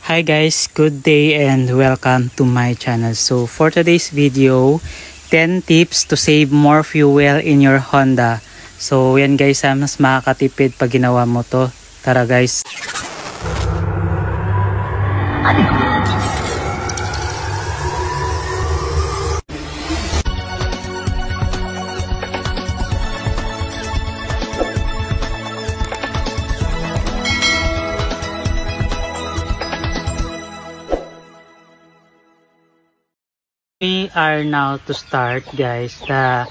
Hi guys, good day and welcome to my channel. So for today's video, 10 tips to save more fuel in your Honda. So yan guys, mas makakatipid pag ginawa mo to. Tara guys. We are now to start guys the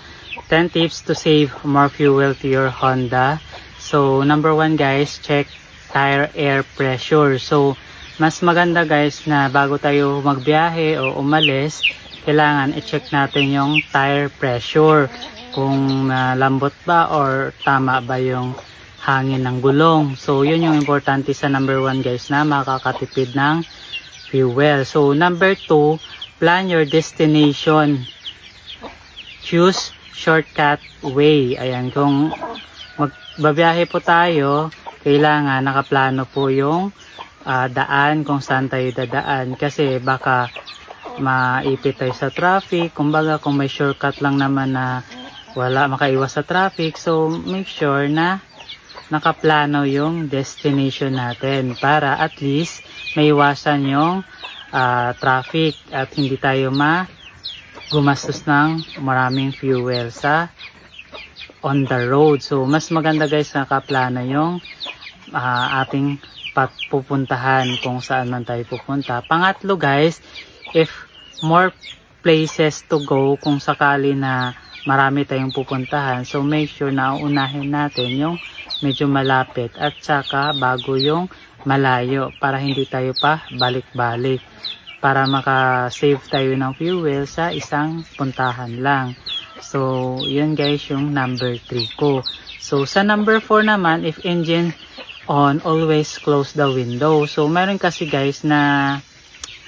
10 tips to save more fuel to your Honda. So number 1 guys, check tire air pressure. So mas maganda guys na bago tayo magbiyahe o umalis, kailangan i-check natin yung tire pressure kung lambot ba or tama ba yung hangin ng gulong. So yun yung importante sa number 1 guys na makakatipid ng fuel. So number 2, plan your destination. Choose shortcut way. Ayan, kung magbabiyahe po tayo, kailangan nakaplano po yung daan kung saan tayo dadaan. Kasi baka maipit tayo sa traffic. Kumbaga kung may shortcut lang naman na wala makaiwas sa traffic. So make sure na nakaplano yung destination natin para at least maiwasan yung traffic at hindi tayo gumastos ng maraming fuel sa on the road. So mas maganda guys nakaplano yung ating pupuntahan kung saan man tayo pupunta. Pangatlo guys, if more places to go, kung sakali na marami tayong pupuntahan, so make sure na unahin natin yung medyo malapit at saka bago yung malayo para hindi tayo pa balik-balik, para maka-save tayo ng fuel sa isang puntahan lang. So yun guys yung number 3 ko. So sa number 4 naman, if engine on, always close the window. So meron kasi guys na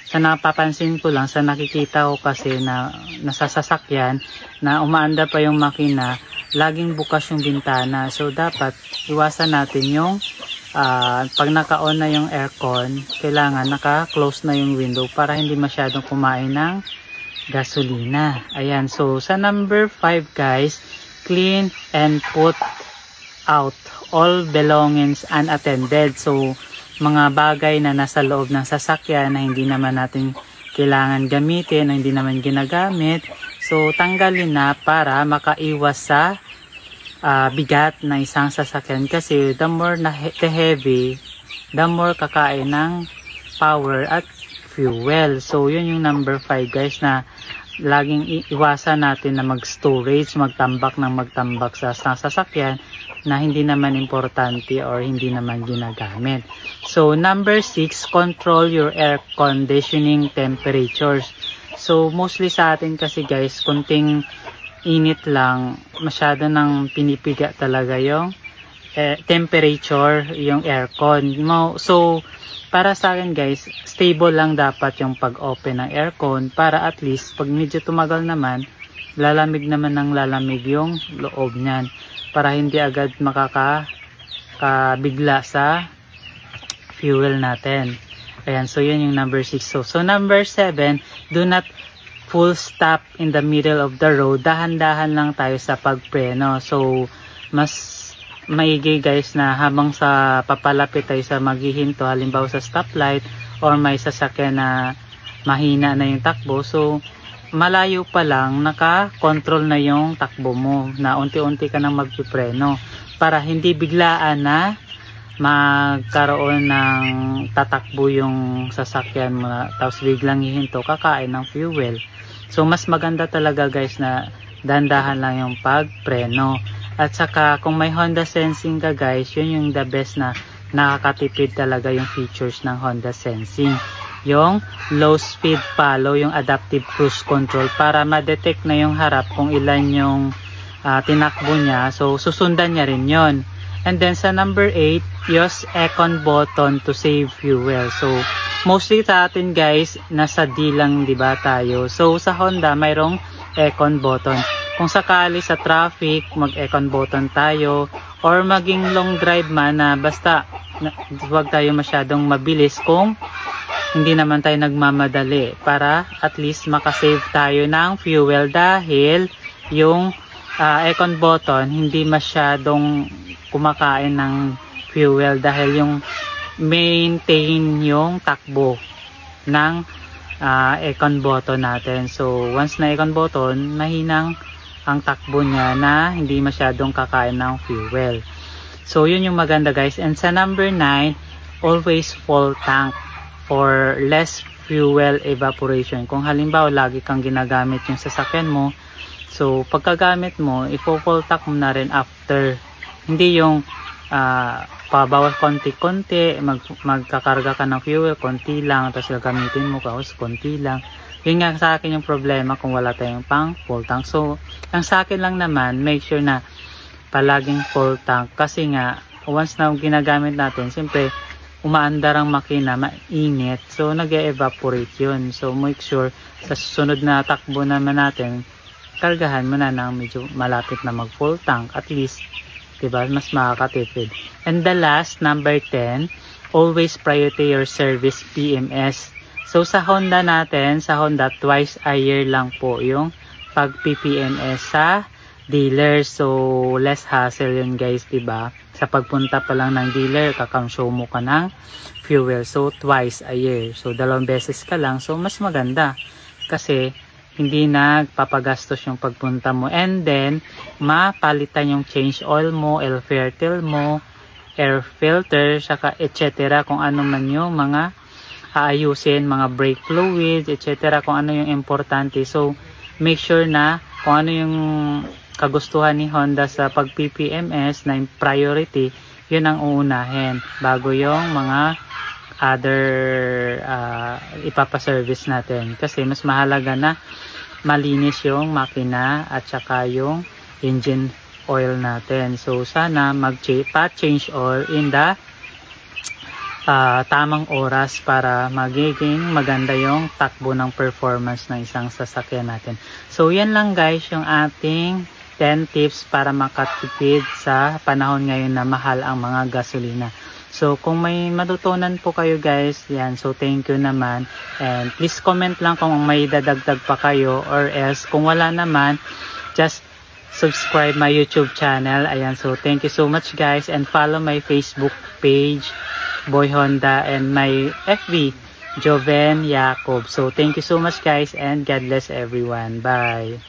sa napapansin ko lang, sa nakikita ko kasi na nasasasakyan na umaanda pa yung makina, laging bukas yung bintana. So dapat iwasan natin yung pag naka-on na yung aircon, kailangan naka-close na yung window para hindi masyadong kumain ng gasolina. Ayan, so sa number 5 guys, clean and put out all belongings unattended. So mga bagay na nasa loob ng sasakyan na hindi naman natin kailangan gamitin, na hindi naman ginagamit, so tanggalin na para makaiwas sa bigat na isang sasakyan. Kasi the more na heavy, the more kakain ng power at fuel. So yun yung number 5 guys, na laging iwasan natin na mag-storage, magtambak sa sasakyan na hindi naman importante or hindi naman ginagamit. So number 6, control your air conditioning temperatures. So mostly sa atin kasi guys, kunting init lang, masyado nang pinipiga talaga yung temperature, yung aircon mo. So para sa akin guys, stable lang dapat yung pag-open ng aircon para at least pag medyo tumagal naman, lalamig naman ng lalamig yung loob niyan, para hindi agad makakabigla sa fuel natin. Ayan, so yun yung number 6. So number 7, do not full stop in the middle of the road. Dahan-dahan lang tayo sa pagpreno. So mas maigi guys na habang sa papalapit tayo sa maghihinto, halimbawa sa stoplight or may sasakyan na mahina na yung takbo, so malayo pa lang naka-control na yung takbo mo, na unti-unti ka nang magpipreno para hindi biglaan na magkaroon ng tatakbo yung sasakyan mo tapos biglang hihinto, kakain ng fuel. So mas maganda talaga guys na dandahan lang yung pagpreno. At saka kung may Honda Sensing ka guys, yun yung the best na nakakatipid talaga yung features ng Honda Sensing. Yung low speed follow, yung adaptive cruise control, para ma-detect na yung harap kung ilan yung tinakbo niya. So susundan niya rin yon. And then sa number 8, use econ button to save fuel. So mostly sa atin guys, nasa D lang, di ba tayo? So sa Honda mayroong econ button. Kung sakali sa traffic, mag-econ button tayo, or maging long drive man na basta huwag tayo masyadong mabilis kung hindi naman tayo nagmamadali para at least makasave tayo ng fuel dahil yung aircon button hindi masyadong kumakain ng fuel dahil yung maintain yung takbo ng aircon button natin. So once na aircon button, mahinang ang takbo niya na hindi masyadong kakain ng fuel. So yun yung maganda guys. And sa number 9, always full tank for less fuel evaporation. Kung halimbawa lagi kang ginagamit yung sasakyan mo, so pagkagamit mo, i-full tank mo na rin after. Hindi yung pabawas konti-konti, magkakarga ka ng fuel, konti lang, tapos gagamitin mo kasi konti lang. Yun nga sa akin yung problema kung wala tayong pang full tank. So, ang sa akin lang naman, make sure na palaging full tank. Kasi nga, once na ginagamit natin, siyempre, umaandar ang makina, mainit. So, nag-evaporate yun. So, make sure, sa susunod na takbo naman natin, kargahan mo na ng medyo malapit na mag full tank. At least, diba, mas makakatipid. And the last, number 10, always priority your service PMS. So sa Honda natin, sa Honda twice a year lang po yung pag PPMS sa dealer. So less hassle yun guys, diba? Sa pagpunta pa lang ng dealer, kakam-show mo ka ng fuel. So twice a year. So 2 beses ka lang. So mas maganda. Kasi hindi nagpapagastos yung pagpunta mo. And then, mapalitan yung change oil mo, air filter mo, air filter, saka etc. Kung ano man yung mga aayusin, mga brake fluids, etc. Kung ano yung importante. So, make sure na kung ano yung kagustuhan ni Honda sa pag-PPMS na yung priority, yun ang uunahin bago yung mga other ipapaservice natin. Kasi mas mahalaga na malinis yung makina at saka yung engine oil natin. So, sana mag-change oil in the tamang oras para magiging maganda yung takbo ng performance ng isang sasakyan natin. So yan lang guys yung ating 10 tips para makatipid sa panahon ngayon na mahal ang mga gasolina. So kung may matutunan po kayo guys, yan, so thank you naman, and please comment lang kung may dadagdag pa kayo, or else kung wala naman, just subscribe my YouTube channel. Ayan, so thank you so much guys, and follow my Facebook page Boy Honda, and my FB Joven Jacob. So thank you so much guys, and God bless everyone. Bye.